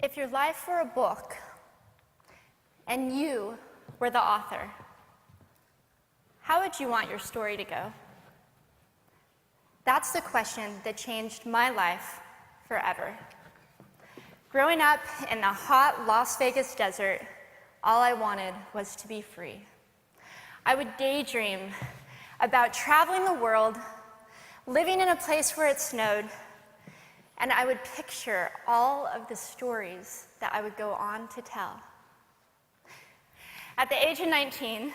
If your life were a book and you were the author, how would you want your story to go? That's the question that changed my life forever. Growing up in the hot Las Vegas desert, all I wanted was to be free. I would daydream about traveling the world, living in a place where it snowed, and I would picture all of the stories that I would go on to tell. At the age of 19,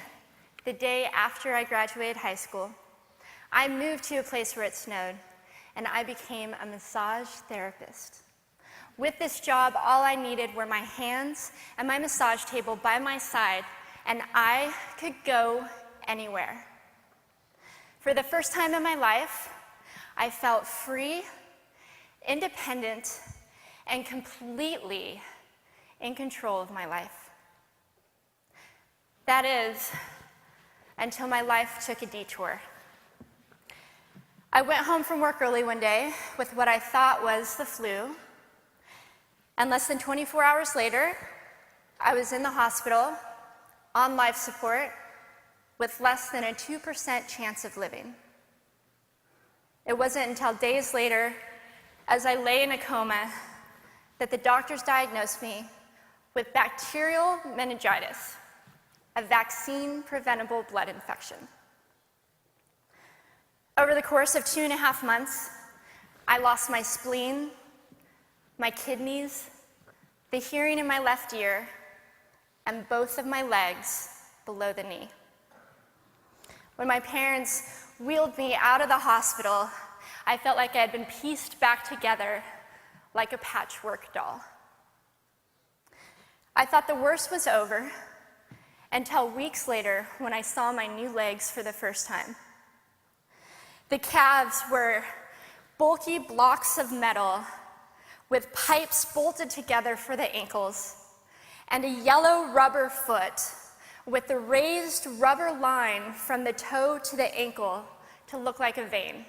the day after I graduated high school, I moved to a place where it snowed, and I became a massage therapist. With this job, all I needed were my hands and my massage table by my side, and I could go anywhere. For the first time in my life, I felt free, independent, and completely in control of my life. That is, until my life took a detour. I went home from work early one day with what I thought was the flu, and less than 24 hours later, I was in the hospital on life support with less than a 2% chance of living. It wasn't until days later, as I lay in a coma, that the doctors diagnosed me with bacterial meningitis, a vaccine-preventable blood infection. Over the course of 2.5 months, I lost my spleen, my kidneys, the hearing in my left ear, and both of my legs below the knee. When my parents wheeled me out of the hospital, I felt like I had been pieced back together like a patchwork doll. I thought the worst was over until weeks later when I saw my new legs for the first time. The calves were bulky blocks of metal with pipes bolted together for the ankles, and a yellow rubber foot with the raised rubber line from the toe to the ankle to look like a vein.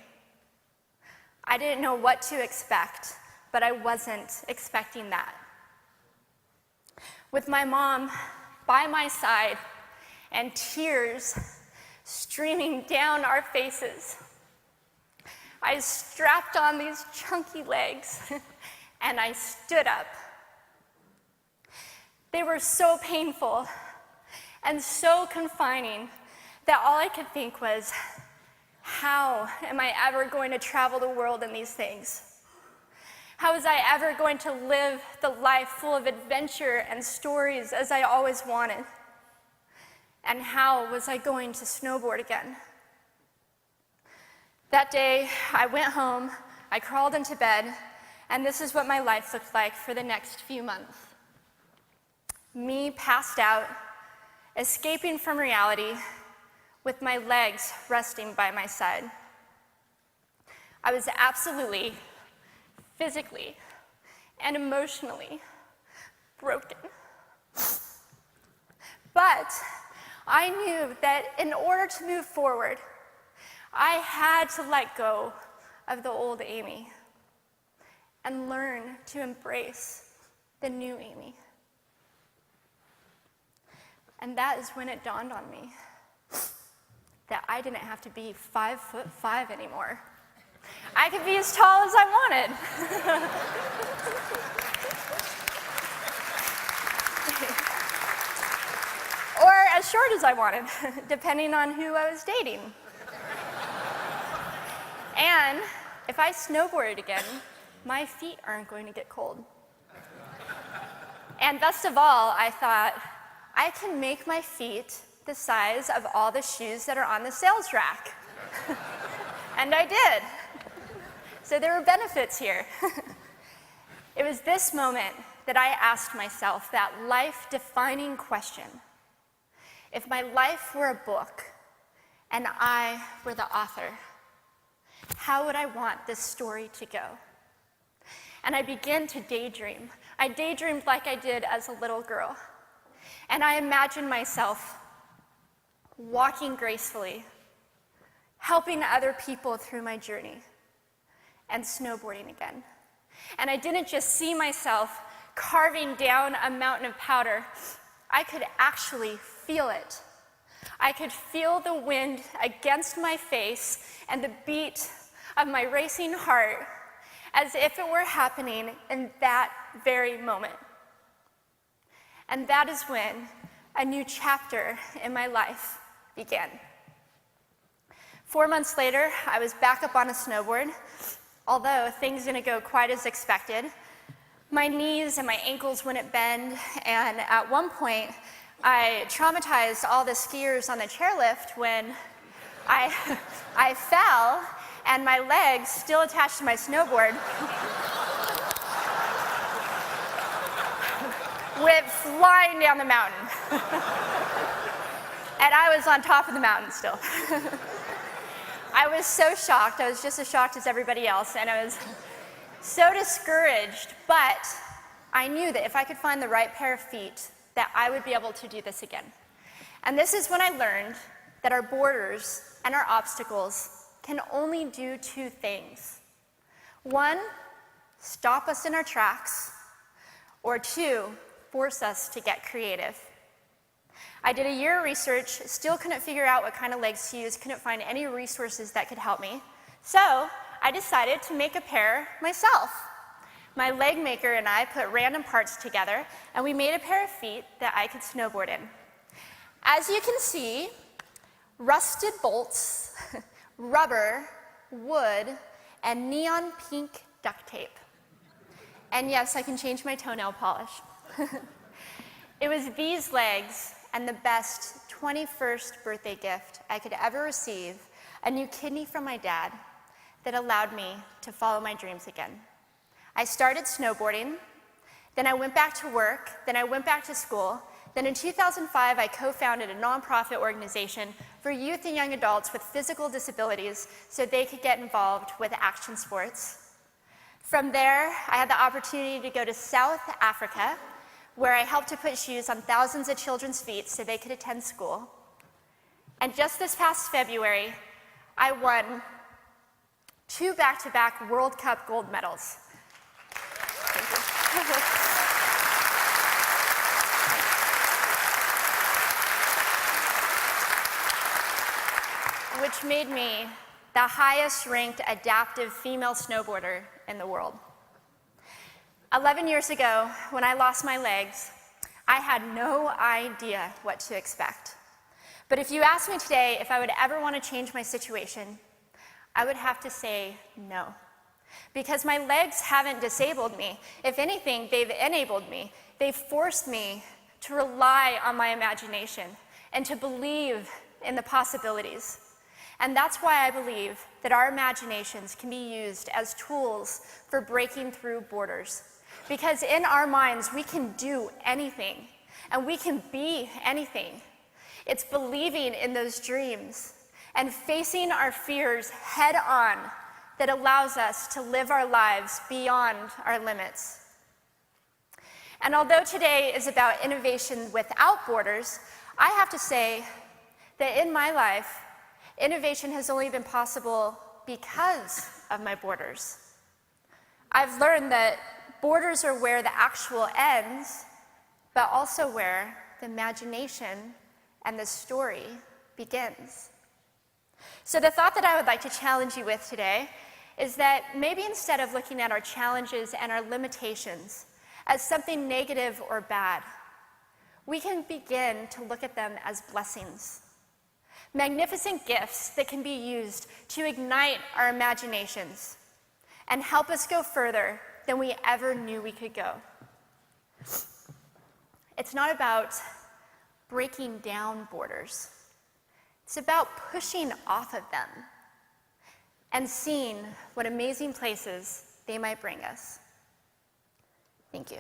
I didn't know what to expect, but I wasn't expecting that. With my mom by my side and tears streaming down our faces, I strapped on these chunky legs and I stood up. They were so painful and so confining that all I could think was, how am I ever going to travel the world in these things? How was I ever going to live the life full of adventure and stories as I always wanted? And how was I going to snowboard again? That day, I went home, I crawled into bed, and this is what my life looked like for the next few months. Me passed out, escaping from reality, with my legs resting by my side. I was absolutely, physically, and emotionally broken. But I knew that in order to move forward, I had to let go of the old Amy and learn to embrace the new Amy. And that is when it dawned on me that I didn't have to be 5'5" anymore. I could be as tall as I wanted. Or as short as I wanted, depending on who I was dating. And if I snowboarded again, my feet aren't going to get cold. And best of all, I thought, I can make my feet the size of all the shoes that are on the sales rack. And I did. So there were benefits here. It was this moment that I asked myself that life-defining question. If my life were a book and I were the author, how would I want this story to go? And I began to daydream. I daydreamed like I did as a little girl. And I imagined myself walking gracefully, helping other people through my journey, and snowboarding again. And I didn't just see myself carving down a mountain of powder, I could actually feel it. I could feel the wind against my face and the beat of my racing heart as if it were happening in that very moment. And that is when a new chapter in my life began. 4 months later, I was back up on a snowboard, although things didn't go quite as expected. My knees and my ankles wouldn't bend, and at one point, I traumatized all the skiers on the chairlift when I fell, and my legs, still attached to my snowboard, went flying down the mountain. And I was on top of the mountain still. I was so shocked. I was just as shocked as everybody else, and I was so discouraged, but I knew that if I could find the right pair of feet, that I would be able to do this again. And this is when I learned that our borders and our obstacles can only do two things. One, stop us in our tracks, or two, force us to get creative. I did a year of research, still couldn't figure out what kind of legs to use, couldn't find any resources that could help me. So I decided to make a pair myself. My leg maker and I put random parts together, and we made a pair of feet that I could snowboard in. As you can see, rusted bolts, rubber, wood, and neon pink duct tape. And yes, I can change my toenail polish. It was these legs and the best 21st birthday gift I could ever receive, a new kidney from my dad, that allowed me to follow my dreams again. I started snowboarding, then I went back to work, then I went back to school. Then in 2005, I co-founded a nonprofit organization for youth and young adults with physical disabilities so they could get involved with action sports. From there, I had the opportunity to go to South Africa, where I helped to put shoes on thousands of children's feet so they could attend school. And just this past February, I won 2 back-to-back World Cup gold medals. Thank you. Which made me the highest-ranked adaptive female snowboarder in the world. 11 years ago, when I lost my legs, I had no idea what to expect. But if you asked me today if I would ever want to change my situation, I would have to say no. Because my legs haven't disabled me. If anything, they've enabled me. They've forced me to rely on my imagination and to believe in the possibilities. And that's why I believe that our imaginations can be used as tools for breaking through borders. Because in our minds, we can do anything, and we can be anything. It's believing in those dreams and facing our fears head on that allows us to live our lives beyond our limits. And although today is about innovation without borders, I have to say that in my life, innovation has only been possible because of my borders. I've learned that borders are where the actual ends, but also where the imagination and the story begins. So the thought that I would like to challenge you with today is that maybe instead of looking at our challenges and our limitations as something negative or bad, we can begin to look at them as blessings. Magnificent gifts that can be used to ignite our imaginations and help us go further than we ever knew we could go. It's not about breaking down borders. It's about pushing off of them and seeing what amazing places they might bring us. Thank you.